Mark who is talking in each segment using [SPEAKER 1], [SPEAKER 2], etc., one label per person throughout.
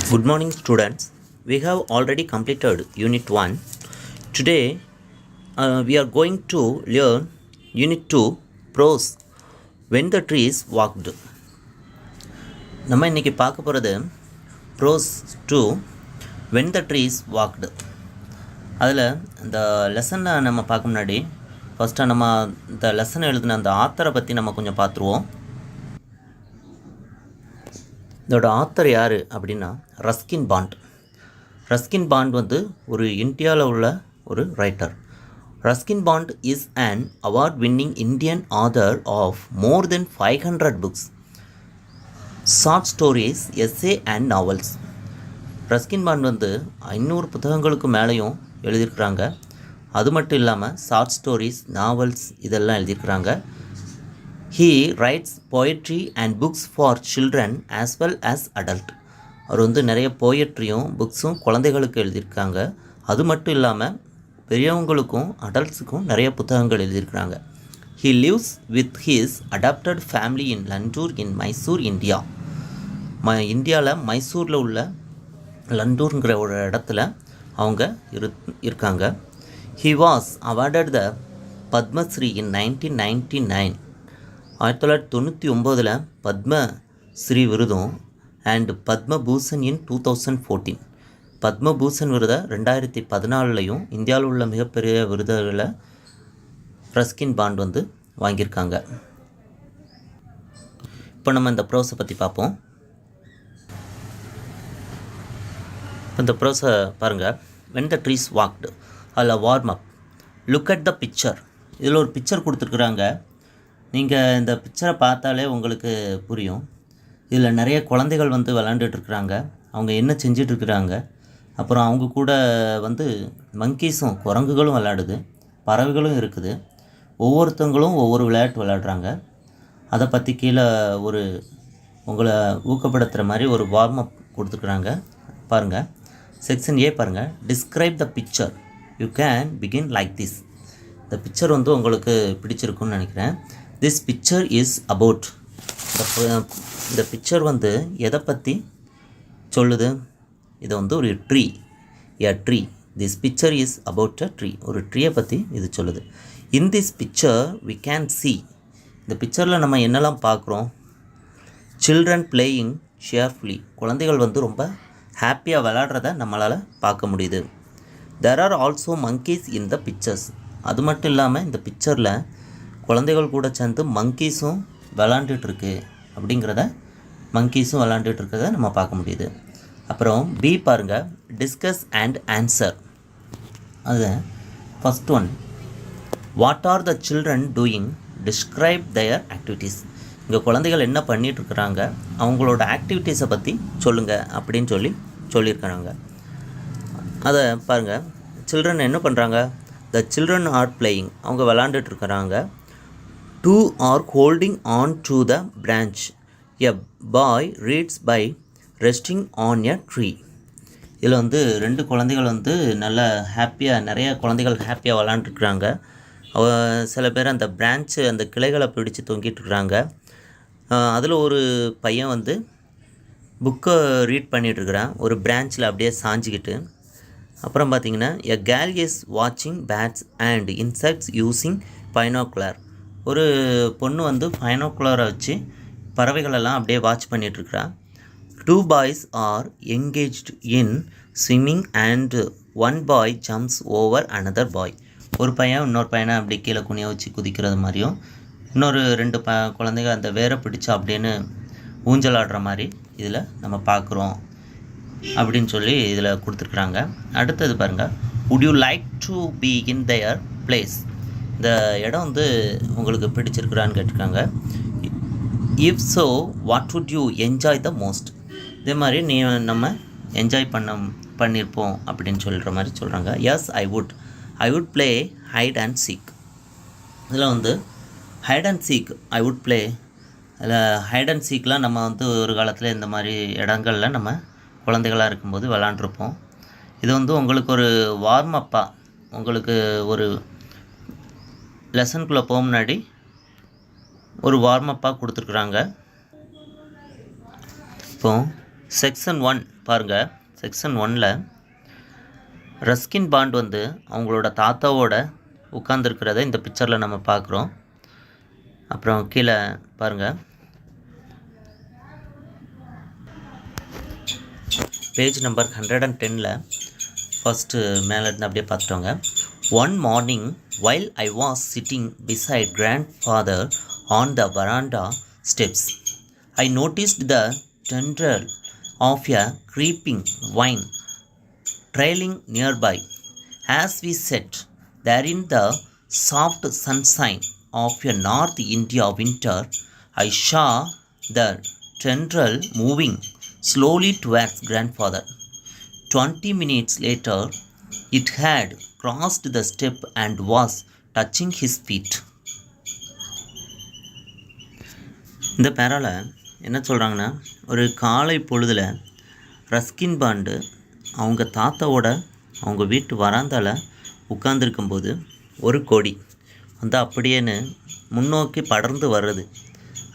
[SPEAKER 1] Good morning, students. We have already completed Unit 1. Today, we are going to learn Unit 2, Prose, When the Trees Walked. நம்ம இன்னைக்கு பார்க்க போகிறது Prose 2, When the Trees Walked. அதில் இந்த லெசனை நம்ம பார்க்க முன்னாடி ஃபஸ்ட்டாக நம்ம இந்த லெசனை எழுதின அந்த ஆத்தரை பற்றி நம்ம கொஞ்சம் பார்த்துருவோம். இதோட ஆத்தர் யார் அப்படின்னா ரஸ்கின் பாண்ட். ரஸ்கின் பாண்ட் வந்து ஒரு இந்தியாவில் உள்ள ஒரு writer. Ruskin Bond is an award winning Indian author of more than 500 books, short stories, essay and novels. Ruskin Bond வந்து 500 புத்தகங்களுக்கு மேலேயும் எழுதியிருக்கிறாங்க. அது மட்டும் இல்லாமல் ஷார்ட் ஸ்டோரிஸ், நாவல்ஸ் இதெல்லாம் எழுதியிருக்கிறாங்க. He writes poetry and books for children as well as adult. அவர் வந்து நிறைய போயட்ரியும் புக்ஸும் குழந்தைகளுக்கு எழுதியிருக்காங்க. அது மட்டும் இல்லாமல் பெரியவங்களுக்கும் அடல்ட்ஸுக்கும் நிறைய புத்தகங்கள் எழுதியிருக்கிறாங்க. He lives with his adopted family in Lantur in Mysore, India. இந்தியாவில் மைசூரில் உள்ள லண்டூருங்கிற ஒரு இடத்துல அவங்க இருக்காங்க. He was awarded the Padmashri in 1999. 1999 Padma Sri விருதும் அண்ட் பத்மபூஷன் இன் 2014. பத்மபூஷன் விருதை 2014லையும் இந்தியாவில் உள்ள மிகப்பெரிய விருதுகளை ரஸ்கின் பாண்ட் வந்து வாங்கியிருக்காங்க. இப்போ நம்ம இந்த ப்ரோஸை பற்றி பார்ப்போம். இந்த ப்ரோஸை பாருங்கள். when the trees walked, அதில் warm up, look at the picture. இதில் ஒரு பிக்சர் கொடுத்துருக்குறாங்க. நீங்கள் இந்த பிக்சரை பார்த்தாலே உங்களுக்கு புரியும். இதில் நிறைய குழந்தைகள் வந்து விளாண்டுட்டுருக்குறாங்க. அவங்க என்ன செஞ்சிட்ருக்குறாங்க, அப்புறம் அவங்க கூட வந்து மங்கீஸும் குரங்குகளும் விளையாடுது, பறவைகளும் இருக்குது. ஒவ்வொருத்தவங்களும் ஒவ்வொரு விளையாட்டு விளையாடுறாங்க. அதை பற்றி கீழே ஒரு உங்களை ஊக்கப்படுத்துகிற மாதிரி ஒரு வார்ம் அப் கொடுத்துருக்குறாங்க. பாருங்கள், செக்ஷன் ஏ பாருங்கள். Describe the picture, you can begin like this. இந்த பிக்சர் வந்து உங்களுக்கு பிடிச்சிருக்குன்னு நினைக்கிறேன். This picture is about. இந்த பிக்சர் வந்து எதை பற்றி சொல்லுது? இது வந்து ஒரு tree, a tree. This picture is about a tree. ஒரு ட்ரீயை பற்றி இது சொல்லுது. In this picture we can see. இந்த பிக்சரில் நம்ம என்னெல்லாம் பார்க்குறோம்? Children playing cheerfully. குழந்தைகள் வந்து ரொம்ப ஹாப்பியாக விளையாடுறத நம்மளால் பார்க்க முடியுது. There are also monkeys in the pictures. அது மட்டும் இல்லாமல் இந்த பிக்சரில் குழந்தைகள் கூட சேர்ந்து மங்கீஸும் விளாண்டுட்டுருக்கு அப்படிங்கிறத, மங்கீஸும் விளாண்டுட்டுருக்கிறத நம்ம பார்க்க முடியுது. அப்புறம் பி பாருங்கள். Discuss and answer. அது first one. What are the children doing, describe their activities. இங்கே குழந்தைகள் என்ன பண்ணிகிட்ருக்குறாங்க, அவங்களோட ஆக்டிவிட்டீஸை பற்றி சொல்லுங்கள் அப்படின்னு சொல்லியிருக்கிறாங்க. அதை பாருங்கள். சில்ட்ரன் என்ன பண்ணுறாங்க? The children are playing. அவங்க விளாண்டுட்டுருக்குறாங்க. Two are holding on to the branch. A boy reads by resting on a tree. இதில் வந்து 2 குழந்தைகள் வந்து நல்ல ஹாப்பியாக, நிறைய குழந்தைகள் ஹாப்பியாக விளாண்டுருக்குறாங்க. சில பேர் அந்த பிரான்ச்சு, அந்த கிளைகளை பிடிச்சி தொங்கிட்டுருக்குறாங்க. அதில் ஒரு பையன் வந்து புக்கை ரீட் பண்ணிகிட்ருக்குறான், ஒரு பிரான்ச்சில் அப்படியே சாஞ்சிக்கிட்டு. அப்புறம் பார்த்திங்கன்னா எ கேர்ள் இஸ் வாட்சிங் birds and insects using binocular. ஒரு பொண்ணு வந்து பைனாகுலரை வச்சு பறவைகளெல்லாம் அப்படியே வாட்ச் பண்ணிகிட்ருக்குறா. 2 boys are engaged in swimming and 1 boy jumps over another boy. ஒரு பையன் இன்னொரு பையனை அப்படி கீழே குனிய வச்சு குதிக்கிறது மாதிரியும், இன்னொரு 2 குழந்தைங்க அந்த வேரை பிடிச்சா அப்படின்னு ஊஞ்சல் ஆடுற மாதிரி இதில் நம்ம பார்க்குறோம் அப்படின்னு சொல்லி இதில் கொடுத்துருக்குறாங்க. அடுத்தது பாருங்கள். would you like to be in their place. இந்த இடம் வந்து உங்களுக்கு பிடிச்சிருக்குறான்னு கேட்டிருக்காங்க. If so what would you enjoy the most. இதே மாதிரி நம்ம என்ஜாய் பண்ணியிருப்போம் அப்படின்னு சொல்கிற மாதிரி சொல்கிறாங்க. Yes I would play hide and seek. இதில் வந்து hide and seek I would play. அதில் ஹைட் அண்ட் சீக்லாம் நம்ம வந்து ஒரு காலத்தில் இந்த மாதிரி இடங்களில் நம்ம குழந்தைகளாக இருக்கும்போது விளாண்டுருப்போம். இது வந்து உங்களுக்கு ஒரு வார்ம் அப்பாக, உங்களுக்கு ஒரு லெசனுக்குள்ளே போக முன்னாடி ஒரு வார்ம் அப்பாக கொடுத்துருக்குறாங்க. இப்போது செக்ஷன் 1 பாருங்கள், செக்ஷன் 1ல் ரஸ்கின் பாண்ட் வந்து அவங்களோட தாத்தாவோட உட்கார்ந்துருக்கிறத இந்த பிக்சரில் நம்ம பார்க்குறோம். அப்புறம் கீழே பாருங்கள், பேஜ் நம்பர் 110ல் ஃபஸ்ட்டு மேலேருந்து அப்படியே பார்த்துட்டோங்க. One morning, while I was sitting beside grandfather on the veranda steps, I noticed the tendril of a creeping vine trailing nearby. As we sat there in the soft sunshine of a North India winter, I saw the tendril moving slowly towards grandfather. 20 minutes later, it had crossed the step and was touching his feet. இந்த பேரால என்ன சொல்கிறாங்கன்னா, ஒரு காலை பொழுதில் Ruskin bond அவங்க தாத்தாவோட அவங்க வீட்டு வராந்தால உட்கார்ந்துருக்கும்போது ஒரு கொடி வந்து அப்படியேன்னு முன்னோக்கி படர்ந்து வர்றது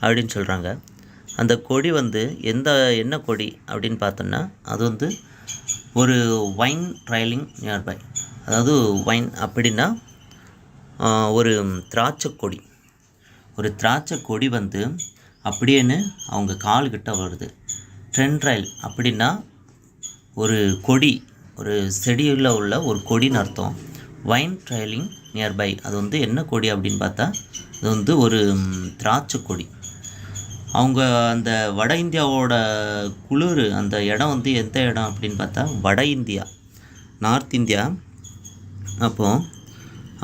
[SPEAKER 1] அப்படின்னு சொல்கிறாங்க. அந்த கொடி வந்து என்ன கொடி அப்படின்னு பார்த்தோன்னா, அது வந்து ஒரு வைன் ட்ரைலிங் நியர்பை. அதாவது வைன் அப்படின்னா ஒரு திராட்சை கொடி. ஒரு திராட்சை கொடி வந்து அப்படியேன்னு அவங்க கால்கிட்ட வருது. ட்ரெண்ட்ரைல் அப்படின்னா ஒரு கொடி, ஒரு செடியில் உள்ள ஒரு கொடின்னு அர்த்தம். வைன் ட்ரைலிங் நியர்பை, அது வந்து என்ன கொடி அப்படின்னு பார்த்தா, அது வந்து ஒரு திராட்சை கொடி. அவங்க அந்த வட இந்தியாவோட குளிர் அந்த இடம் வந்து எந்த இடம் அப்படின்னு பார்த்தா வட இந்தியா, நார்த் இந்தியா. அப்போது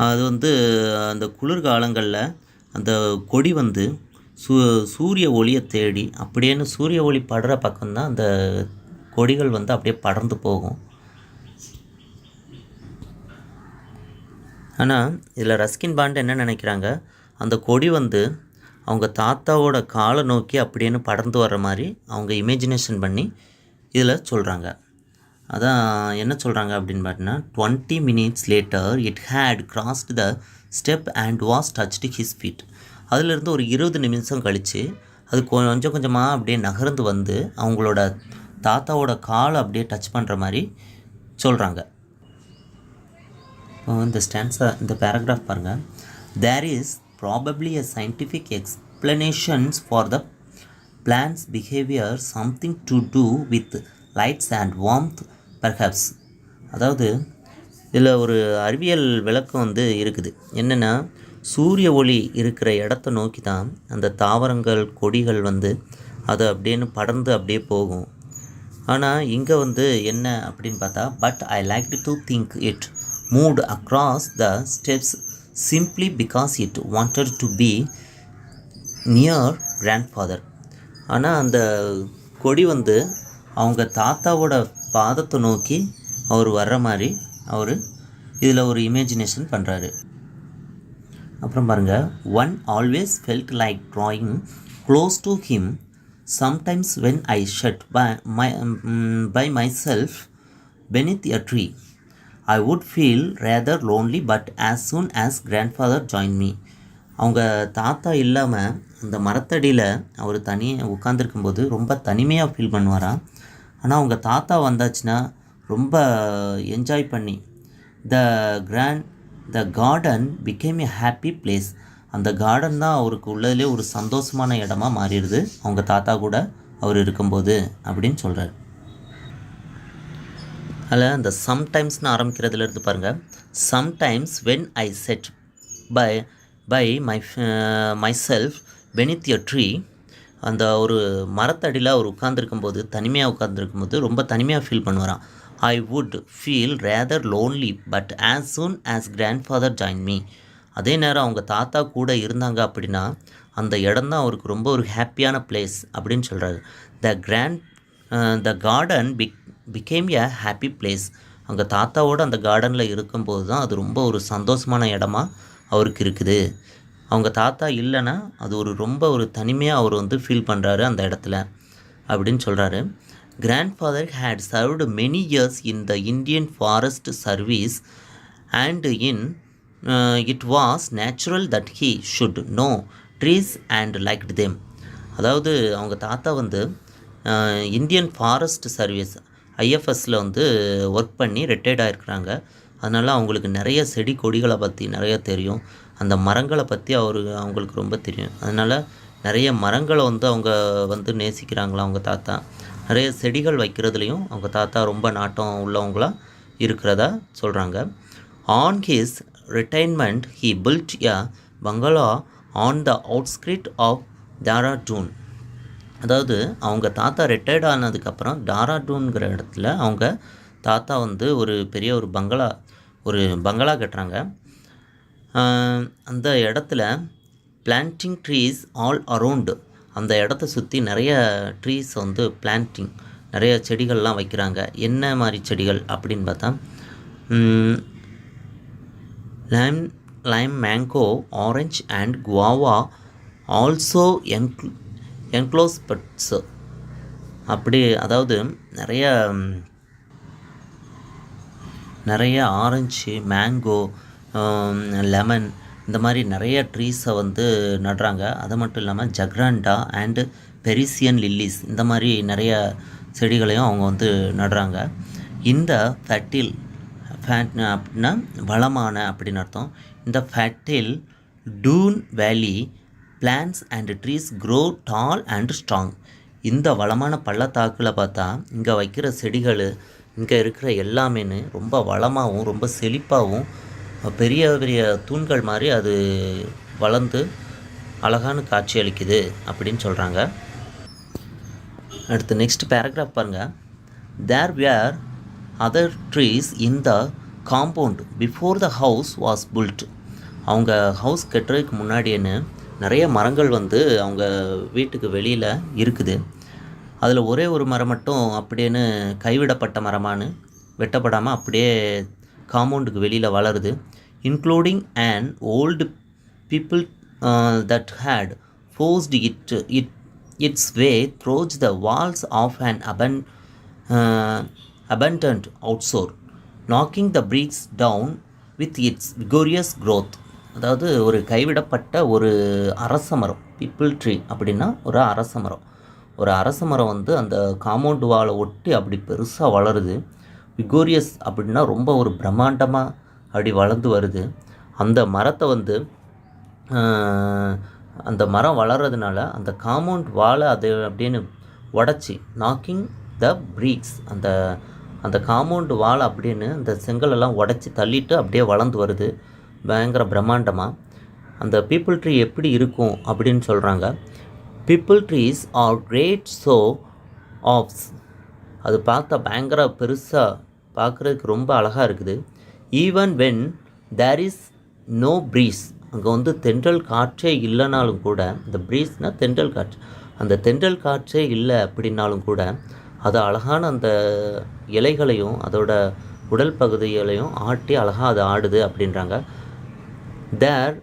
[SPEAKER 1] அது வந்து அந்த குளிர்காலங்களில் அந்த கொடி வந்து சூரிய ஒளியை தேடி அப்படியேன்னு சூரிய ஒளி படுற பக்கம்தான் அந்த கொடிகள் வந்து அப்படியே படர்ந்து போகும். ஆனால் இதில் ரஸ்கின் பாண்ட் என்ன நினைக்கிறாங்க, அந்த கொடி வந்து அவங்க தாத்தாவோட காலை நோக்கி அப்படின்னு படர்ந்து வர்ற மாதிரி அவங்க இமேஜினேஷன் பண்ணி இதில் சொல்கிறாங்க. அதான் என்ன சொல்கிறாங்க அப்படின்னு பார்த்தீங்கன்னா, 20 minutes later it had crossed the step and was touched his feet. அதிலிருந்து ஒரு 20 நிமிஷம் கழித்து அது கொஞ்சம் கொஞ்சமாக அப்படியே நகர்ந்து வந்து அவங்களோட தாத்தாவோட காலை அப்படியே டச் பண்ணுற மாதிரி சொல்கிறாங்க. இந்த ஸ்டான்ஸா, இந்த பேராகிராஃப் பாருங்கள். There is probably a scientific explanations for the plant's behavior, something to do with lights and warmth perhaps. அதாவது இதில் ஒரு அறிவியல் விளக்கம் வந்து இருக்குது. என்னென்னா, சூரிய ஒளி இருக்கிற இடத்த நோக்கி தான் அந்த தாவரங்கள் கொடிகள் வந்து அது அப்படின்னு படர்ந்து அப்படியே போகும். ஆனால் இங்கே வந்து என்ன அப்படின்னு பார்த்தா, but I like to think it moved across the steps simply because it wanted to be near grandfather. ஆனால் அந்த கொடி வந்து அவங்க தாத்தாவோட பாதத்தை நோக்கி அவர் வர்ற மாதிரி அவர் இதில் ஒரு இமேஜினேஷன் பண்ணுறாரு. அப்புறம் பாருங்கள், one always felt like drawing close to him. Sometimes when I sat by myself beneath a tree, I would feel rather lonely, but as soon as grandfather joined me. அவங்க தாத்தா இல்லாமல் அந்த மரத்தடியில் அவர் தனியாக உட்காந்துருக்கும்போது ரொம்ப தனிமையாக ஃபீல் பண்ணுவாராம். ஆனால் அவங்க தாத்தா வந்தாச்சுன்னா ரொம்ப என்ஜாய் பண்ணி த garden became a happy place. அந்த கார்டன் தான் அவருக்கு உள்ளதிலே ஒரு சந்தோஷமான இடமா மாறிடுது அவங்க தாத்தா கூட அவர் இருக்கும்போது அப்படின்னு சொல்கிறார். அதில் அந்த சம்டைம்ஸ்னு ஆரம்பிக்கிறதுல இருந்து பாருங்கள். Sometimes when I sit by myself beneath a tree. அந்த ஒரு மரத்தடியில் அவர் உட்கார்ந்துருக்கும்போது, தனிமையாக உட்கார்ந்துருக்கும்போது ரொம்ப தனிமையாக ஃபீல் பண்ணுவாராம். I would feel rather lonely but as soon as grandfather join me. அதே நேரம் அவங்க தாத்தா கூட இருந்தாங்க அப்படின்னா அந்த இடம் தான் அவருக்கு ரொம்ப ஒரு ஹாப்பியான பிளேஸ் அப்படின்னு சொல்கிறாரு. த garden became a happy place. அவங்க தாத்தாவோடு அந்த கார்டனில் இருக்கும்போது தான் அது ரொம்ப ஒரு சந்தோஷமான இடமா அவருக்கு இருக்குது. அவங்க தாத்தா இல்லைன்னா அது ஒரு ரொம்ப ஒரு தனிமையாக அவர் வந்து ஃபீல் பண்ணுறாரு அந்த இடத்துல அப்படின்னு சொல்கிறாரு. Grandfather had served many years in the Indian forest service and it was natural that he should know trees and liked them. அதாவது அவங்க தாத்தா வந்து இந்தியன் ஃபாரஸ்ட் சர்வீஸ், ஐஎஃப்எஸ்சில் வந்து ஒர்க் பண்ணி ரிட்டையர்ட் ஆகிருக்கிறாங்க. அதனால் அவங்களுக்கு நிறைய செடி கொடிகளை பற்றி நிறைய தெரியும். அந்த மரங்களை பற்றி அவங்களுக்கு ரொம்ப தெரியும். அதனால் நிறைய மரங்களை வந்து அவங்க வந்து நேசிக்கிறாங்களாம் அவங்க தாத்தா. நிறைய செடிகள் வைக்கிறதுலையும் அவங்க தாத்தா ரொம்ப நாட்டம் உள்ளவங்களாக இருக்கிறதா சொல்கிறாங்க. On his retirement he built a bungalow on the outskirts of Dehradun. அதாவது அவங்க தாத்தா ரிட்டையர்ட் ஆனதுக்கப்புறம் டேராடூன்கிற இடத்துல அவங்க தாத்தா வந்து ஒரு பெரிய ஒரு பங்களா கட்டுறாங்க. அந்த இடத்துல பிளான்டிங் ட்ரீஸ் ஆல் அரவுண்டு, அந்த இடத்த சுற்றி நிறைய ட்ரீஸ் வந்து பிளான்டிங், நிறைய செடிகள்லாம் வைக்கிறாங்க. என்ன மாதிரி செடிகள் அப்படின்னு பார்த்தா lime, mango, orange and guava also enclose buds. அப்படி அதாவது நிறைய ஆரஞ்சு, மேங்கோ, லெமன் இந்த மாதிரி நிறைய ட்ரீஸை வந்து நடுறாங்க. அது மட்டும் இல்லாமல் ஜக்ராண்டா அண்டு பெரிசியன் லில்லிஸ் இந்த மாதிரி நிறைய செடிகளையும் அவங்க வந்து நடுறாங்க. இந்த ஃபேட் அப்படின்னா வளமான அப்படின்னு அர்த்தம். இந்த fertile Doon valley plants and trees grow tall and strong. இந்த வளமான பள்ளத்தாக்கில் பார்த்தா இங்கே வைக்கிற செடிகள், இங்கே இருக்கிற எல்லாமே ரொம்ப வளமாகவும் ரொம்ப செழிப்பாகவும் பெரிய பெரிய தூண்கள் மாதிரி அது வளர்ந்து அழகான காட்சி அளிக்குது அப்படின்னு சொல்கிறாங்க. அடுத்து நெக்ஸ்ட் பேராகிராஃப் பாருங்கள். There were other trees in the compound before the house was built. அவங்க ஹவுஸ் கட்டுறதுக்கு முன்னாடியேன்னு நிறைய மரங்கள் வந்து அவங்க வீட்டுக்கு வெளியில் இருக்குது. அதில் ஒரே ஒரு மரம் மட்டும் அப்படியேன்னு கைவிடப்பட்ட மரமானு வெட்டப்படாமல் அப்படியே காம்பவுண்டுக்கு வெளியில் வளருது. Including an old people that had forced its way through the walls of an abandoned outdoor, knocking the bricks down with its vigorous growth. அதாவது ஒரு கைவிடப்பட்ட ஒரு அரச மரம், பீப்பிள் ட்ரீ அப்படின்னா ஒரு அரச மரம் வந்து அந்த காம்பவுண்டு வாலை ஒட்டி அப்படி பெருசாக வளருது. விகோரியஸ் அப்படின்னா ரொம்ப ஒரு பிரம்மாண்டமாக அப்படி வளர்ந்து வருது. அந்த மரத்தை வந்து அந்த மரம் வளர்கிறதுனால அந்த காம்பவுண்ட் வாலை அது அப்படின்னு உடச்சி, நாக்கிங் த பிரீக்ஸ், அந்த காம்பவுண்டு வாலை அப்படின்னு அந்த செங்கலெல்லாம் உடச்சி தள்ளிட்டு அப்படியே வளர்ந்து வருது பயங்கர பிரம்மாண்டமாக. அந்த பீப்புள் ட்ரீ எப்படி இருக்கும் அப்படின்னு சொல்கிறாங்க. Peepal trees are great show offs. அது பார்த்தா பயங்கர பெருசாக பார்க்குறதுக்கு ரொம்ப அழகாக இருக்குது. Even when there is no breeze, அங்கே வந்து தென்றல் காற்றே இல்லைனாலும் கூட, இந்த ப்ரீஸ்னால் தென்றல் காற்று, அந்த தென்றல் காற்றே இல்லை அப்படின்னாலும் கூட அது அழகான அந்த இலைகளையும் அதோட உடல் பகுதிகளையும் ஆட்டி அழகாக அது ஆடுது அப்படின்றாங்க. தேர்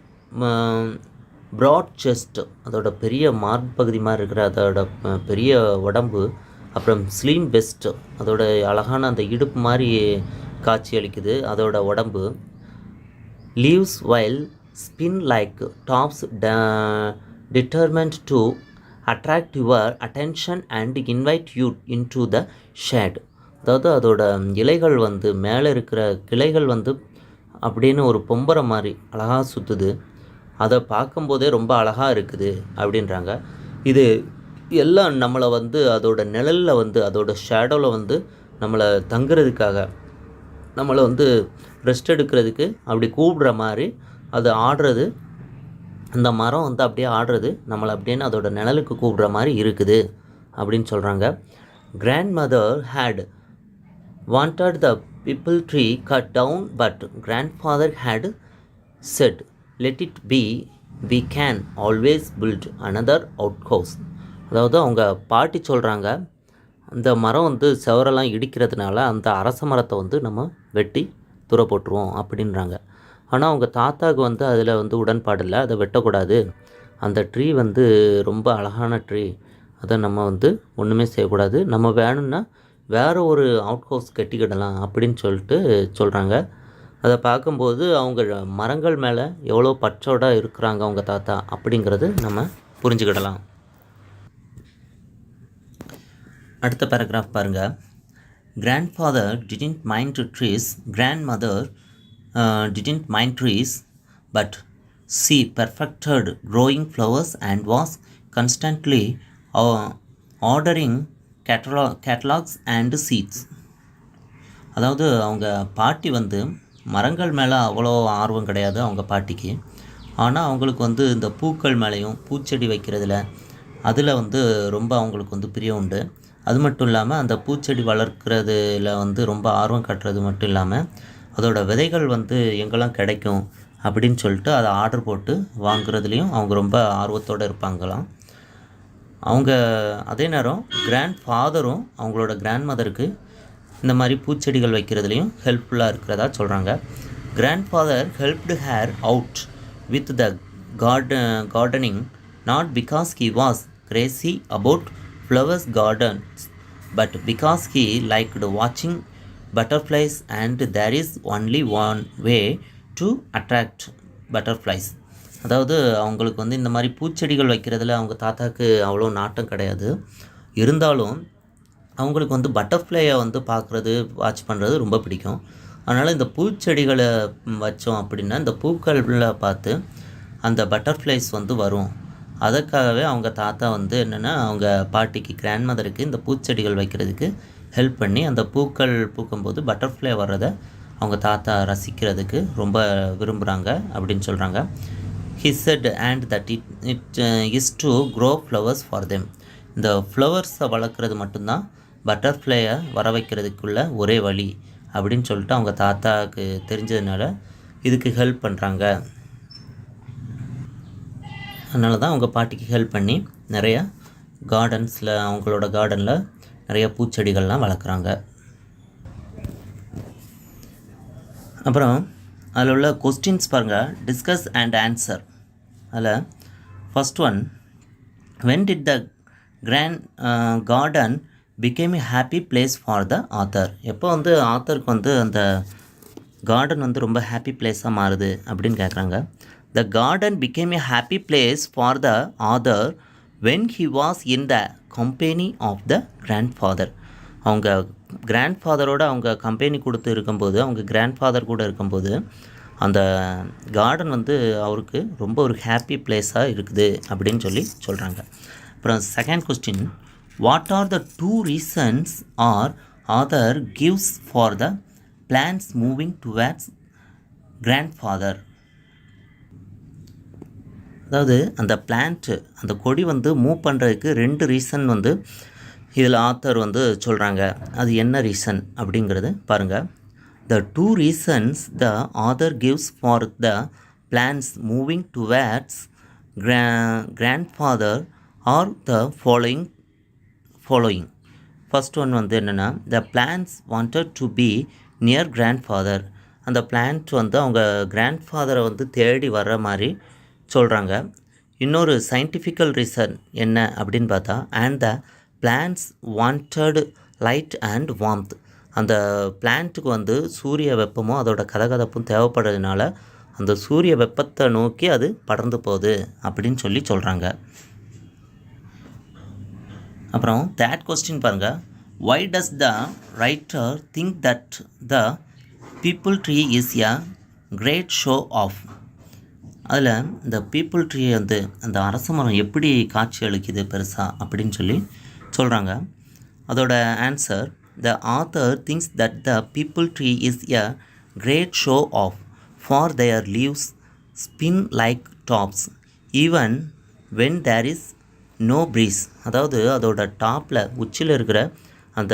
[SPEAKER 1] ப்ராட் செஸ்ட், அதோட பெரிய மார்பகுதி மாதிரி இருக்கிற அதோட பெரிய உடம்பு, அப்புறம் ஸ்லீம் வெஸ்ட், அதோட அழகான அந்த இடுப்பு மாதிரி காட்சி அளிக்குது அதோட உடம்பு. Leaves while spin like tops determinant to attract your attention and invite you in to the shade. அதாவது அதோட இலைகள் வந்து மேலே இருக்கிற கிளைகள் வந்து அப்படின்னு ஒரு பொம்பரை மாதிரி அழகாக சுற்றுது. அதை பார்க்கும்போதே ரொம்ப அழகாக இருக்குது அப்படின்றாங்க. இது எல்லாம் நம்மளை வந்து அதோட நிழலில் வந்து அதோட ஷேடோவில் வந்து நம்மளை தங்குறதுக்காக, நம்மளை வந்து ரெஸ்ட் எடுக்கிறதுக்கு அப்படி கூப்பிடுற மாதிரி அது ஆடுறது. அந்த மரம் வந்து அப்படியே ஆடுறது நம்மளை அப்படின்னு அதோட நிழலுக்கு கூப்பிடுற மாதிரி இருக்குது அப்படின்னு சொல்கிறாங்க. Grandmother had wanted the peepal tree cut down but grandfather had said let it be, we can always build another outhouse. அதாவது அவங்க பாட்டி சொல்கிறாங்க, அந்த மரம் வந்து செவரெல்லாம் இடிக்கிறதுனால அந்த அரச மரத்தை வந்து நம்ம வெட்டி தூர போட்டுருவோம் அப்படின்றாங்க. ஆனால் அவங்க தாத்தாவுக்கு வந்து அதில் வந்து உடன்பாடு இல்லை, அதை வெட்டக்கூடாது, அந்த ட்ரீ வந்து ரொம்ப அழகான ட்ரீ, அதை நம்ம வந்து ஒன்றுமே செய்யக்கூடாது, நம்ம வேணும்னா வேறு ஒரு அவுட் ஹவுஸ் கட்டிக்கிடலாம் அப்படின்னு சொல்கிறாங்க. அதை பார்க்கும்போது அவங்க மரங்கள் மேலே எவ்வளோ பற்றோட இருக்கிறாங்க அவங்க தாத்தா அப்படிங்கிறது நம்ம புரிஞ்சுக்கிடலாம். அடுத்த பேராகிராஃப் பாருங்கள். Grandfather didn't mind trees, grandmother didn't mind trees, but she perfected growing flowers and was constantly ordering catalogs and seeds. அதாவது அவங்க பாட்டி வந்து மரங்கள் மேலே அவ்வளோ ஆர்வம் கிடையாது அவங்க பாட்டிக்கு. ஆனால் அவங்களுக்கு வந்து இந்த பூக்கள் மேலேயும் பூச்செடி வைக்கிறதுல அதில் வந்து ரொம்ப அவங்களுக்கு வந்து பிரியம் உண்டு. அது மட்டும் இல்லாமல் அந்த பூச்செடி வளர்க்குறதுல வந்து ரொம்ப ஆர்வம் காட்டுறது மட்டும் இல்லாமல் அதோட விதைகள் வந்து எங்கெல்லாம் கிடைக்கும் அப்படின்னு சொல்லிட்டு அதை ஆர்டர் போட்டு வாங்குறதுலேயும் அவங்க ரொம்ப ஆர்வத்தோடு இருப்பாங்களாம். அவங்க அதே நேரம் கிராண்ட் ஃபாதரும் அவங்களோட கிராண்ட் மதருக்கு இந்த மாதிரி பூச்செடிகள் வைக்கிறதுலையும் ஹெல்ப்ஃபுல்லாக இருக்கிறதா சொல்கிறாங்க. Grandfather helped her out with the gardening not because he was crazy about flowers gardens, but because he liked watching butterflies, and there is only one way to attract butterflies. அதாவது அவங்களுக்கு வந்து இந்த மாதிரி பூச்செடிகள் வைக்கிறதுல அவங்க தாத்தாக்கு அவ்வளோ நாட்டம் கிடையாது. இருந்தாலும் அவங்களுக்கு வந்து பட்டர்ஃப்ளையை வந்து பார்க்குறது வாட்ச் பண்ணுறது ரொம்ப பிடிக்கும். அதனால் இந்த பூச்செடிகளை வச்சோம் அப்படின்னா இந்த பூக்களில் பார்த்து அந்த பட்டர்ஃப்ளைஸ் வந்து வரும். அதுக்காகவே அவங்க தாத்தா வந்து என்னென்னா அவங்க பாட்டிக்கு கிராண்ட் மதருக்கு இந்த பூச்செடிகள் வைக்கிறதுக்கு ஹெல்ப் பண்ணி அந்த பூக்கள் பூக்கும்போது பட்டர்ஃப்ளை வர்றதை அவங்க தாத்தா ரசிக்கிறதுக்கு ரொம்ப விரும்புகிறாங்க அப்படின்னு சொல்கிறாங்க. He said and that it is to grow flowers for them. இந்த ஃப்ளவர்ஸை வளர்க்குறது மட்டும்தான் பட்டர்ஃப்ளையை வர வைக்கிறதுக்குள்ள ஒரே வழி அப்படின்னு சொல்லிட்டு அவங்க தாத்தாவுக்கு தெரிஞ்சதுனால இதுக்கு ஹெல்ப் பண்ணுறாங்க. அதனால தான் அவங்க பாட்டிக்கு ஹெல்ப் பண்ணி நிறையா கார்டன்ஸில் அவங்களோட கார்டனில் நிறைய பூச்செடிகள்லாம் வளர்க்குறாங்க. அப்புறம் அதில் உள்ள கொஸ்டின்ஸ் பாருங்கள், டிஸ்கஸ் அண்ட் ஆன்சர். அதில் first one, when did the grand garden became a happy place for the author? எப்போ வந்து ஆத்தருக்கு வந்து அந்த கார்டன் வந்து ரொம்ப ஹாப்பி பிளேஸாக மாறுது அப்படின்னு கேட்குறாங்க. The garden became a happy place for the author when he was in the company of the grandfather. அவங்க கிராண்ட்ஃபாதரோடு அவங்க கம்பெனி கொடுத்து இருக்கும்போது, அவங்க கிராண்ட்ஃபாதர் கூட இருக்கும்போது அந்த கார்டன் வந்து அவருக்கு ரொம்ப ஒரு ஹாப்பி பிளேஸாக இருக்குது அப்படின்னு சொல்கிறாங்க. அப்புறம் second question, what are the 2 reasons author gives for the plants moving towards grandfather? அதாவது அந்த பிளான்ட்டு அந்த கொடி வந்து மூவ் பண்ணுறதுக்கு 2 ரீசன் வந்து இதில் ஆத்தர் வந்து சொல்கிறாங்க. அது என்ன ரீசன் அப்படிங்கிறது பாருங்கள். The 2 reasons the author gives for the plants moving towards grandfather are the following. First one வந்து என்னென்னா, the plants wanted to be near grandfather. அந்த பிளான்ட் வந்து அவங்க கிராண்ட்ஃபாதரை வந்து தேடி வர்ற மாதிரி சொல்கிறாங்க. இன்னொரு சயின்டிஃபிக்கல் ரீசன் என்ன அப்படின்னு பார்த்தா, and the plants wanted light and warmth. அந்த பிளான்ட்டுக்கு வந்து சூரிய வெப்பமும் அதோட கதகதப்பும் தேவைப்படுறதுனால அந்த சூரிய வெப்பத்தை நோக்கி அது படர்ந்து போகுது அப்படின்னு சொல்கிறாங்க. அப்புறம் தேர்ட் கொஸ்டின் பாருங்கள், why does the writer think that the people tree is a great show off? அதில் இந்த பீப்புள் ட்ரீ வந்து அந்த அரச மரம் எப்படி காட்சி அளிக்குது பெருசாக அப்படின்னு சொல்கிறாங்க. அதோட answer, the author thinks that the people tree is a great show off for their leaves spin like tops even when there is no breeze. அதாவது அதோட டாப்பில் உச்சியில் இருக்கிற அந்த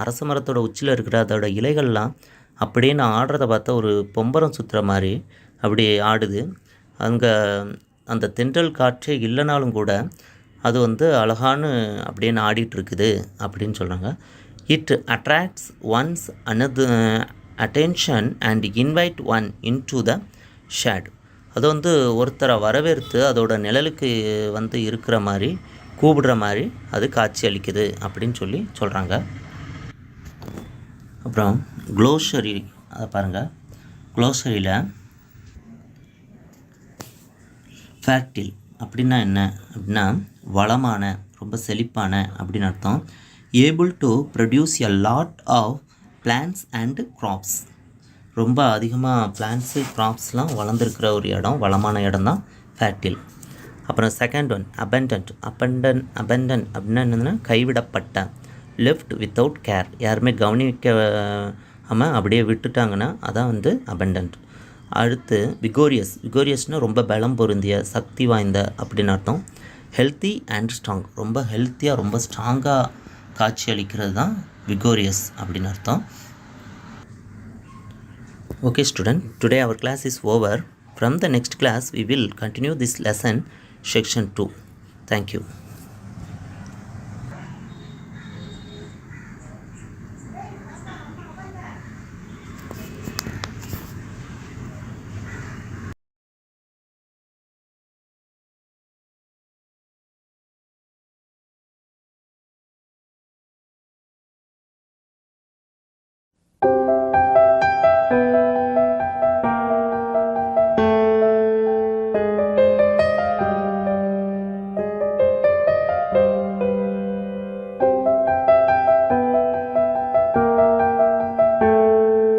[SPEAKER 1] அரச மரத்தோட உச்சியில் இருக்கிற அதோட இலைகள்லாம் அப்படியே நான் ஆடுறத பார்த்தா ஒரு பொம்பரம் சுற்றுற மாதிரி அப்படி ஆடுது. அங்கே அந்த தென்றல் காற்றே இல்லைனாலும் கூட அது வந்து அழகான அப்படியே ஆடிட்டுருக்குது அப்படின்னு சொல்கிறாங்க. It attracts once attention and invite one in to the shade. அது வந்து ஒருத்தரை வரவேற்று அதோட நிழலுக்கு வந்து இருக்கிற மாதிரி கூப்பிடுற மாதிரி அது காட்சி அளிக்குது அப்படின்னு சொல்கிறாங்க. அப்புறம் க்ளோஷரி அதை பாருங்கள். க்ளோஷரியில் ஃபேர்டில் அப்படின்னா என்ன அப்படின்னா வளமான, ரொம்ப செழிப்பான அப்படின்னு அர்த்தம். Able to produce a lot of plants and crops. ரொம்ப அதிகமாக பிளான்ட்ஸு கிராப்ஸ்லாம் வளர்ந்துருக்கிற ஒரு இடம், வளமான இடம் தான் ஃபேர்டில். அப்புறம் செகண்ட் ஒன் அபண்டன்ட். அப்படின்னா என்னதுன்னா கைவிடப்பட்ட. லெஃப்ட் வித்தவுட் கேர், யாருமே கவனிக்காமல் அப்படியே விட்டுட்டாங்கன்னா அதான் வந்து அபண்டன்ட். அடுத்து விகோரியஸ்னால் ரொம்ப பலம் பொருந்திய, சக்தி வாய்ந்த அப்படின்னு அர்த்தம். ஹெல்த்தி அண்ட் ஸ்ட்ராங், ரொம்ப ஹெல்த்தியாக ரொம்ப ஸ்ட்ராங்காக காட்சி அளிக்கிறது தான் விகோரியஸ் அப்படின்னு அர்த்தம். Okay student, today our class is over. From the next class we will continue this lesson section 2. Thank you.